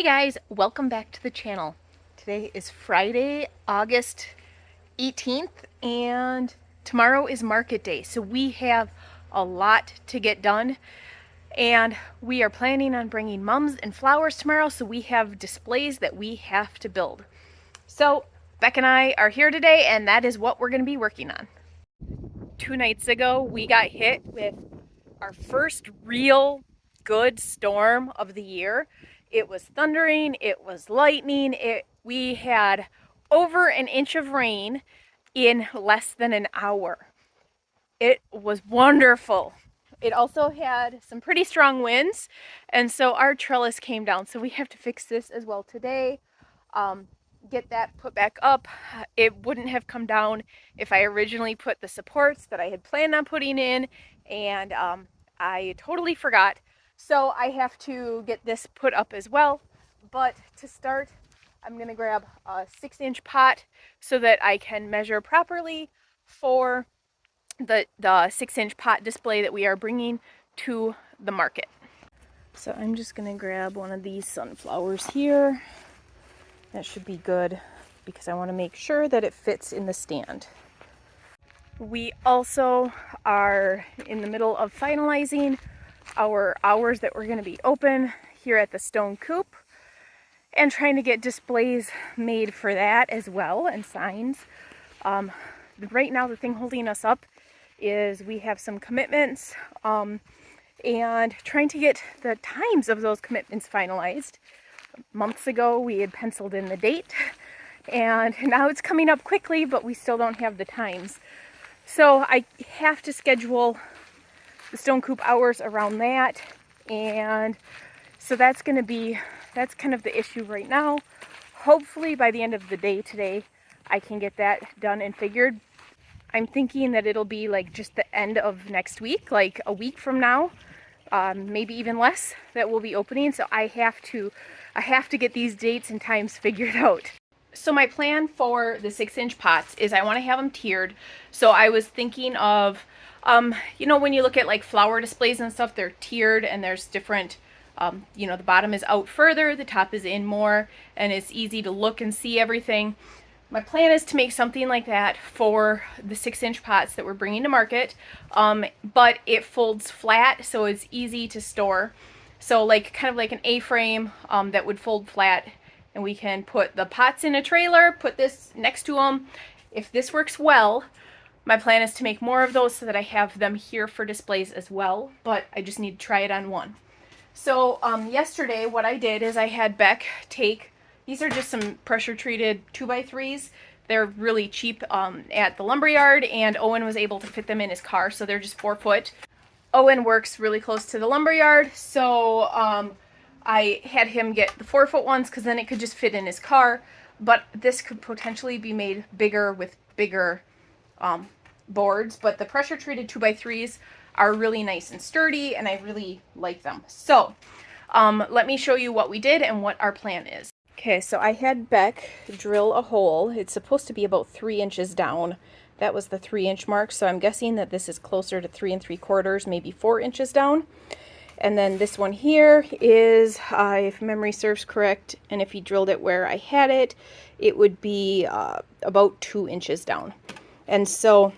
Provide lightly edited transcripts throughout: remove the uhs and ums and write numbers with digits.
Hey guys, welcome back to the channel. Today is Friday, August 18th, and tomorrow is market day. So we have a lot to get done, and we are planning on bringing mums and flowers tomorrow, so we have displays that we have to build. So Beck and I are here today, and that is what we're going to be working on. 2 nights ago, we got hit with our first real good storm of the year. It was thundering, it was lightning, we had over an inch of rain in less than an hour. It was wonderful. It also had some pretty strong winds, and so our trellis came down. So we have to fix this as well today. Get that put back up. It wouldn't have come down if I originally put the supports that I had planned on putting in, and I totally forgot. So I have to get this put up as well. But to start, I'm gonna grab a 6-inch pot so that I can measure properly for the 6-inch pot display that we are bringing to the market. So I'm just gonna grab one of these sunflowers here. That should be good because I want to make sure that it fits in the stand. We also are in the middle of finalizing our hours that we're going to be open here at the stone coop and trying to get displays made for that as well, and signs. Right now the thing holding us up is we have some commitments and trying to get the times of those commitments finalized. Months ago we had penciled in the date, and now it's coming up quickly, but we still don't have the times. So I have to schedule the stone coop hours around that, and so that's kind of the issue right now. Hopefully by the end of the day today I can get that done and figured. I'm thinking that it'll be like just the end of next week, like a week from now, maybe even less, that we'll be opening. So I have to get these dates and times figured out. So my plan for the 6-inch pots is I want to have them tiered. So I was thinking of, when you look at like flower displays and stuff, they're tiered and there's different, the bottom is out further, the top is in more, and it's easy to look and see everything. My plan is to make something like that for the 6-inch pots that we're bringing to market, but it folds flat, so it's easy to store. So kind of like an A-frame that would fold flat, and we can put the pots in a trailer, put this next to them. If this works well, my plan is to make more of those so that I have them here for displays as well, but I just need to try it on one. So yesterday what I did is I had Beck take, these are just some pressure treated 2x3s. They're really cheap at the lumberyard, and Owen was able to fit them in his car, so they're just 4 foot. Owen works really close to the lumberyard, so I had him get the 4 foot ones because then it could just fit in his car, but this could potentially be made bigger with bigger boards. But the pressure treated 2x3s are really nice and sturdy, and I really like them. So let me show you what we did and what our plan is. Okay, so I had Beck drill a hole. It's supposed to be about 3 inches down. That was the 3-inch mark, so I'm guessing that this is closer to 3 3/4, maybe 4 inches down. And then this one here is, if memory serves correct, and if he drilled it where I had it, it would be about 2 inches down. And so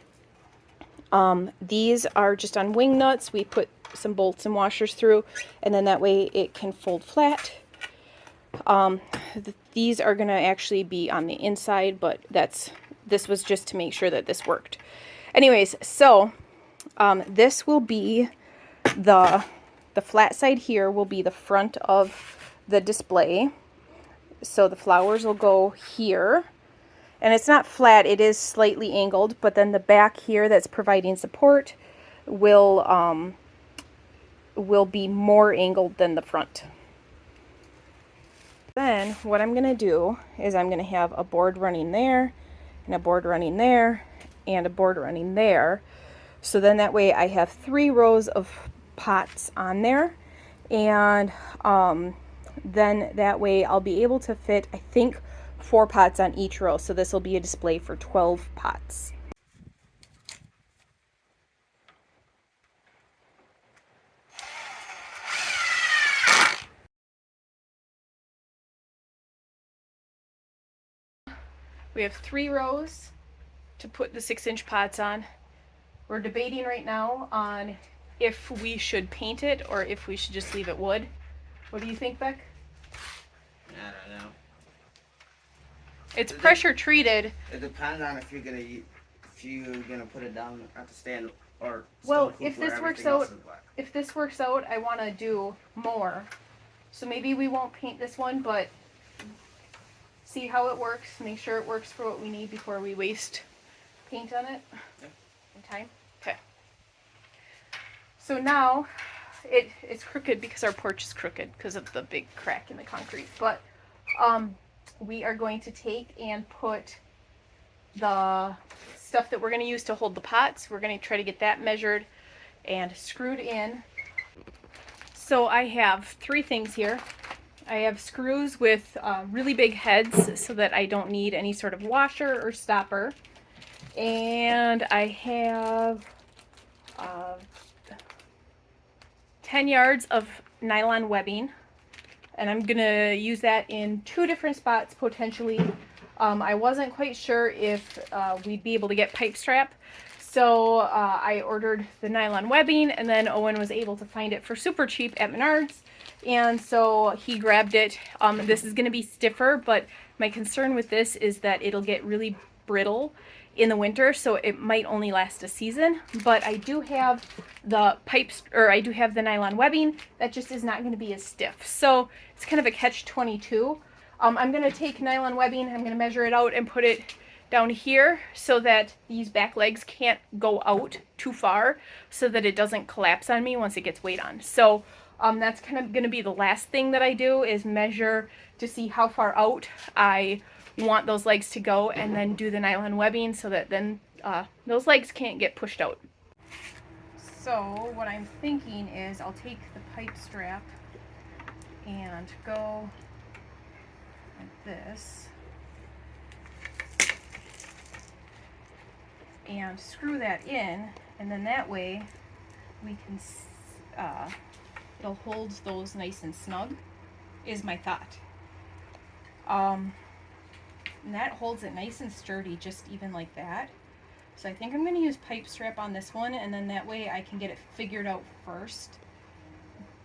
these are just on wing nuts. We put some bolts and washers through, and then that way it can fold flat. These are going to actually be on the inside, but this was just to make sure that this worked. Anyways, so this will be the flat side here will be the front of the display. So the flowers will go here. And it's not flat, it is slightly angled, but then the back here that's providing support will be more angled than the front. Then what I'm going to do is I'm going to have a board running there, and a board running there, and a board running there. So then that way I have 3 rows of pots on there, and then that way I'll be able to fit, I think, 4 pots on each row. So this will be a display for 12 pots. We have 3 rows to put the 6-inch pots on. We're debating right now on if we should paint it or if we should just leave it wood. What do you think, Beck? I don't know. It's pressure treated. It depends on if you're gonna put it down at the stand or well, if this works out, I want to do more. So maybe we won't paint this one, but see how it works. Make sure it works for what we need before we waste paint on it. Yeah. In time. Okay. So now it's crooked because our porch is crooked because of the big crack in the concrete. But we are going to take and put the stuff that we're going to use to hold the pots. We're going to try to get that measured and screwed in. So I have 3 things here. I have screws with really big heads so that I don't need any sort of washer or stopper. And I have 10 yards of nylon webbing. And I'm going to use that in 2 different spots potentially. I wasn't quite sure if we'd be able to get pipe strap. So I ordered the nylon webbing, and then Owen was able to find it for super cheap at Menards. And so he grabbed it. This is going to be stiffer, but my concern with this is that it'll get really brittle in the winter, so it might only last a season. But I do have the pipes, or I do have the nylon webbing that just is not going to be as stiff. So it's kind of a catch-22. I'm going to take nylon webbing, I'm going to measure it out and put it down here so that these back legs can't go out too far so that it doesn't collapse on me once it gets weight on. So that's kind of going to be the last thing that I do, is measure to see how far out I want those legs to go, and then do the nylon webbing so that then those legs can't get pushed out. So what I'm thinking is I'll take the pipe strap and go like this and screw that in, and then that way we can it'll hold those nice and snug, is my thought. And that holds it nice and sturdy, just even like that. So I think I'm going to use pipe strap on this one, and then that way I can get it figured out first.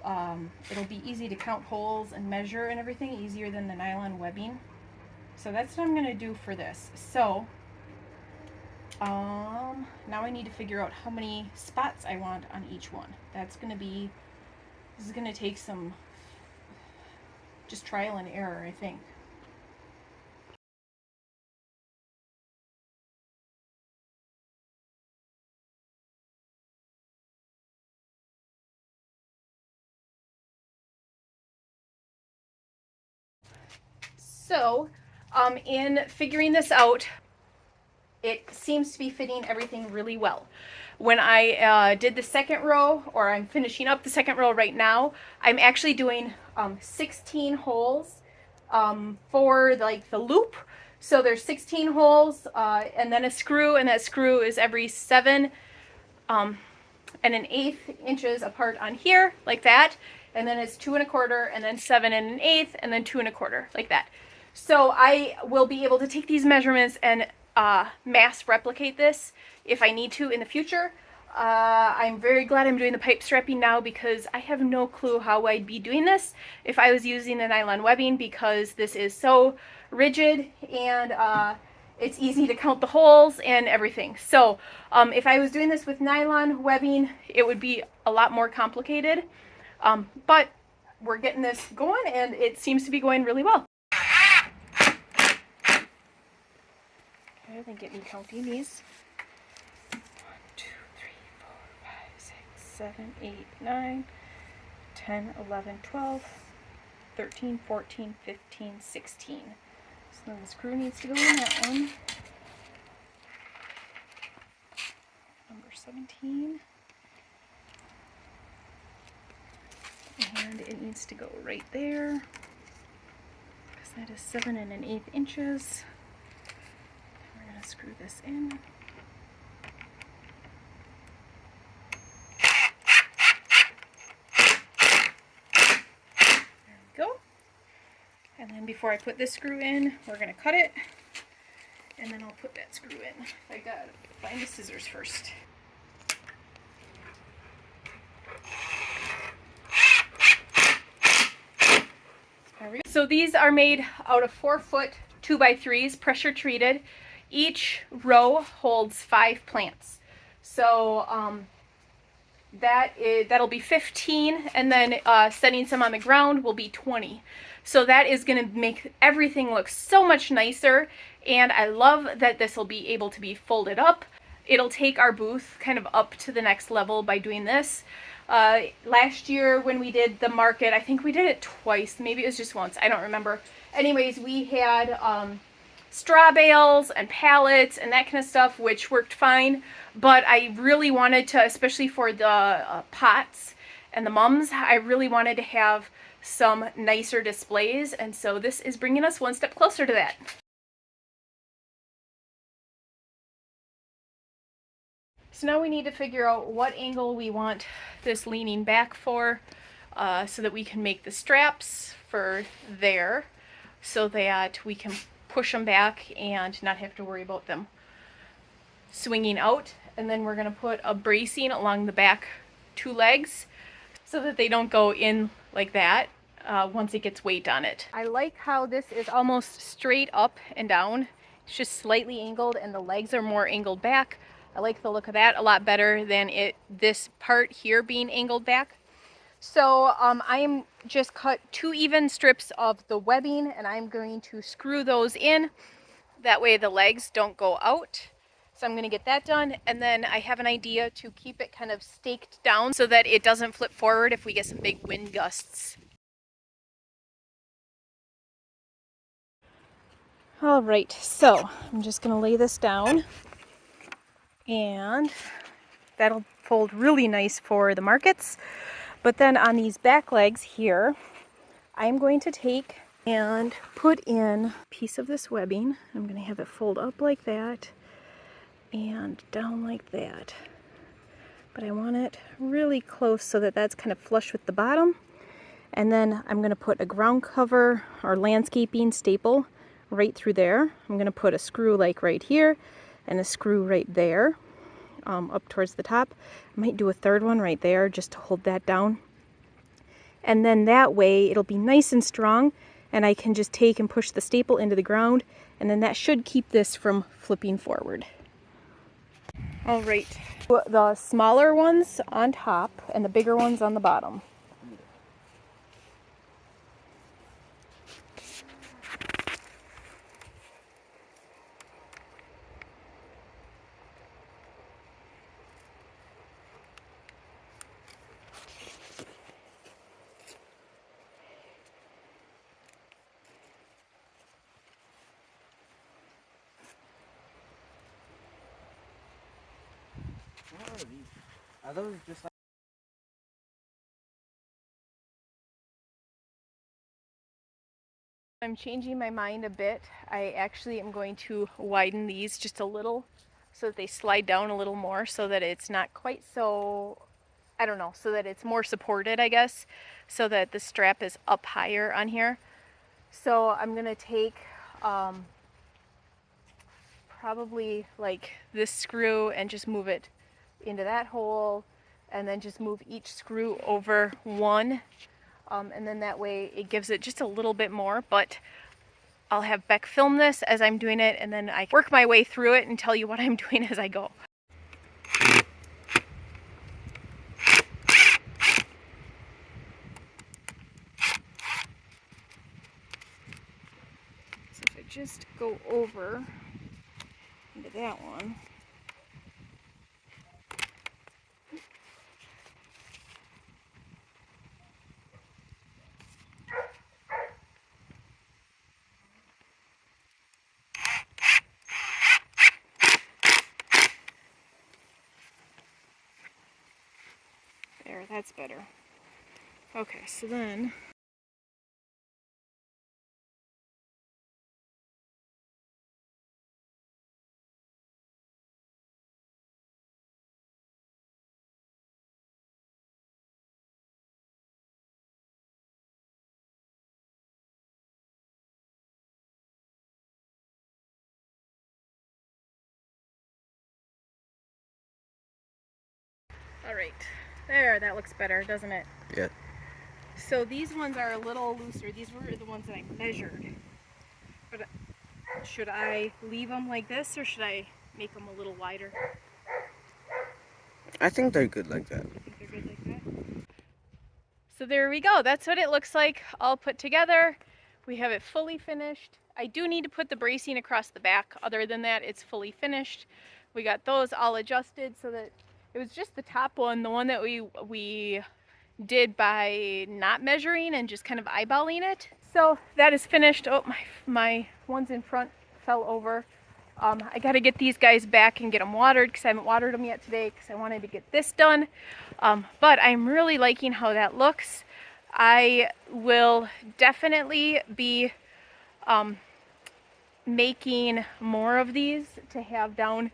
It'll be easy to count holes and measure and everything, easier than the nylon webbing. So that's what I'm going to do for this. So now I need to figure out how many spots I want on each one. This is going to take some just trial and error, I think. So, in figuring this out, it seems to be fitting everything really well. When I did the second row, or I'm finishing up the second row right now, I'm actually doing 16 holes for like the loop. So there's 16 holes and then a screw, and that screw is every 7 1/8 inches apart on here, like that. And then it's 2 1/4, and then 7 1/8, and then 2 1/4, like that. So I will be able to take these measurements and mass replicate this if I need to in the future. I'm very glad I'm doing the pipe strapping now, because I have no clue how I'd be doing this if I was using the nylon webbing, because this is so rigid and it's easy to count the holes and everything. So if I was doing this with nylon webbing, it would be a lot more complicated. But we're getting this going, and it seems to be going really well. Okay, then get me counting these. 1, 2, 3, 4, 5, 6, 7, 8, 9, 10, 11, 12, 13, 14, 15, 16. So then the screw needs to go in that one. Number 17. And it needs to go right there, because that is 7 1/8 inches. We're going to screw this in. There we go. And then before I put this screw in, we're going to cut it. And then I'll put that screw in. I gotta find the scissors first. So these are made out of 4-foot 2x3s, pressure treated. Each row holds 5 plants. So that'll be 15, and then setting some on the ground will be 20. So that is going to make everything look so much nicer, and I love that this will be able to be folded up. It'll take our booth kind of up to the next level by doing this. Last year when we did the market, I think we did it twice, maybe it was just once, I don't remember. Anyways, we had straw bales and pallets and that kind of stuff, which worked fine, but I really wanted to, especially for the pots and the mums, I really wanted to have some nicer displays, and so this is bringing us one step closer to that. So now we need to figure out what angle we want this leaning back for, so that we can make the straps for there, so that we can push them back and not have to worry about them swinging out. And then we're going to put a bracing along the back 2 legs so that they don't go in like that once it gets weight on it. I like how this is almost straight up and down. It's just slightly angled and the legs are more angled back. I like the look of that a lot better than this part here being angled back. So I am just cut 2 even strips of the webbing, and I'm going to screw those in. That way the legs don't go out. So I'm going to get that done, and then I have an idea to keep it kind of staked down so that it doesn't flip forward if we get some big wind gusts. All right, so I'm just going to lay this down, and that'll fold really nice for the markets. But then on these back legs here, I'm going to take and put in a piece of this webbing. I'm going to have it fold up like that and down like that. But I want it really close so that that's kind of flush with the bottom. And then I'm going to put a ground cover or landscaping staple right through there. I'm going to put a screw like right here and a screw right there, up towards the top. I might do a third one right there just to hold that down. And then that way it'll be nice and strong, and I can just take and push the staple into the ground, and then that should keep this from flipping forward. All right, the smaller ones on top and the bigger ones on the bottom. What are these? Are those just like... I'm changing my mind a bit. I actually am going to widen these just a little so that they slide down a little more, so that it's not quite so, I don't know, so that it's more supported, I guess, so that the strap is up higher on here. So I'm going to take probably like this screw and just move it into that hole, and then just move each screw over one, and then that way it gives it just a little bit more. But I'll have Beck film this as I'm doing it, and then I work my way through it and tell you what I'm doing as I go. So if I just go over into that one, there, that's better. Okay, so then right. There, that looks better, doesn't it? Yeah. So these ones are a little looser. These were the ones that I measured. But should I leave them like this or should I make them a little wider? I think they're good like that. I think they're good like that. So there we go. That's what it looks like all put together. We have it fully finished. I do need to put the bracing across the back. Other than that, it's fully finished. We got those all adjusted so that it was just the top one, the one that we did by not measuring and just kind of eyeballing it. So that is finished. Oh, my ones in front fell over. I got to get these guys back and get them watered because I haven't watered them yet today because I wanted to get this done. But I'm really liking how that looks. I will definitely be making more of these to have down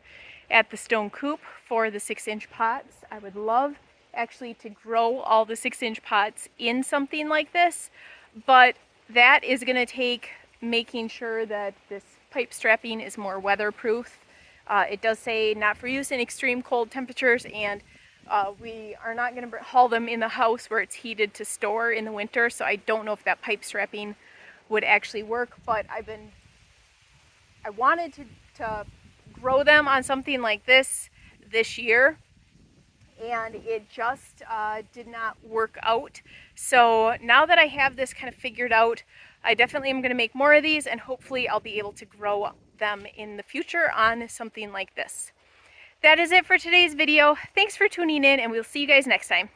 at the stone coop for the 6-inch pots. I would love actually to grow all the 6-inch pots in something like this, but that is going to take making sure that this pipe strapping is more weatherproof. It does say not for use in extreme cold temperatures, and we are not going to haul them in the house where it's heated to store in the winter, so I don't know if that pipe strapping would actually work, but I wanted to grow them on something like this year, and it just did not work out. So now that I have this kind of figured out, I definitely am going to make more of these, and hopefully I'll be able to grow them in the future on something like this. That is it for today's video. Thanks for tuning in, and we'll see you guys next time.